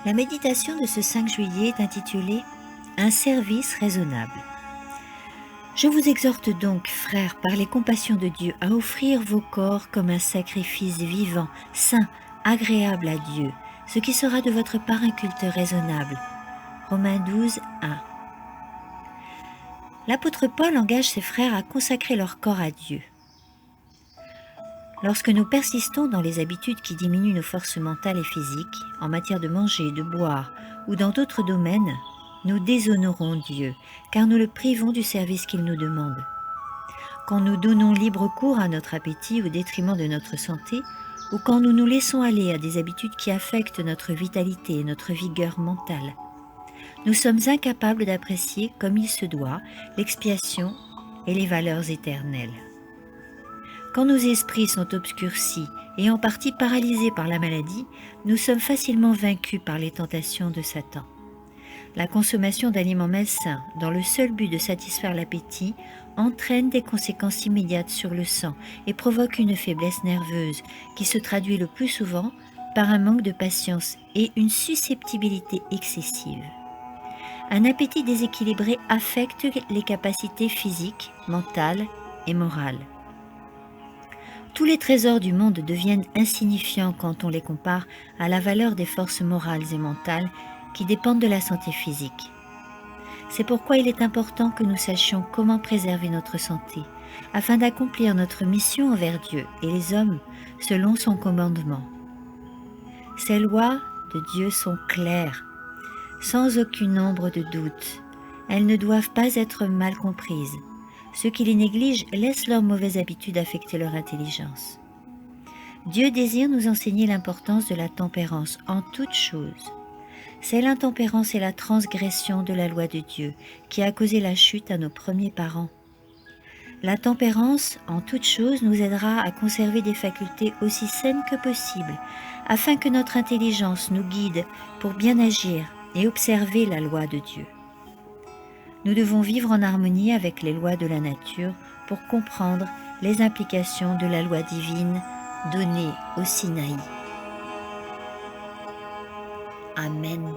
La méditation de ce 5 juillet est intitulée « Un service raisonnable ». Je vous exhorte donc, frères, par les compassions de Dieu, à offrir vos corps comme un sacrifice vivant, saint, agréable à Dieu, ce qui sera de votre part un culte raisonnable. Romains 12, 1. L'apôtre Paul engage ses frères à consacrer leur corps à Dieu. Lorsque nous persistons dans les habitudes qui diminuent nos forces mentales et physiques, en matière de manger, de boire ou dans d'autres domaines, nous déshonorons Dieu, car nous le privons du service qu'il nous demande. Quand nous donnons libre cours à notre appétit au détriment de notre santé, ou quand nous nous laissons aller à des habitudes qui affectent notre vitalité et notre vigueur mentale, nous sommes incapables d'apprécier comme il se doit l'expiation et les valeurs éternelles. Quand nos esprits sont obscurcis et en partie paralysés par la maladie, nous sommes facilement vaincus par les tentations de Satan. La consommation d'aliments malsains dans le seul but de satisfaire l'appétit entraîne des conséquences immédiates sur le sang et provoque une faiblesse nerveuse qui se traduit le plus souvent par un manque de patience et une susceptibilité excessive. Un appétit déséquilibré affecte les capacités physiques, mentales et morales. Tous les trésors du monde deviennent insignifiants quand on les compare à la valeur des forces morales et mentales qui dépendent de la santé physique. C'est pourquoi il est important que nous sachions comment préserver notre santé, afin d'accomplir notre mission envers Dieu et les hommes selon son commandement. Ces lois de Dieu sont claires, sans aucune ombre de doute. Elles ne doivent pas être mal comprises. Ceux qui les négligent laissent leurs mauvaises habitudes affecter leur intelligence. Dieu désire nous enseigner l'importance de la tempérance en toutes choses. C'est l'intempérance et la transgression de la loi de Dieu qui a causé la chute à nos premiers parents. La tempérance en toutes choses nous aidera à conserver des facultés aussi saines que possible, afin que notre intelligence nous guide pour bien agir et observer la loi de Dieu. Nous devons vivre en harmonie avec les lois de la nature pour comprendre les implications de la loi divine donnée au Sinaï. Amen.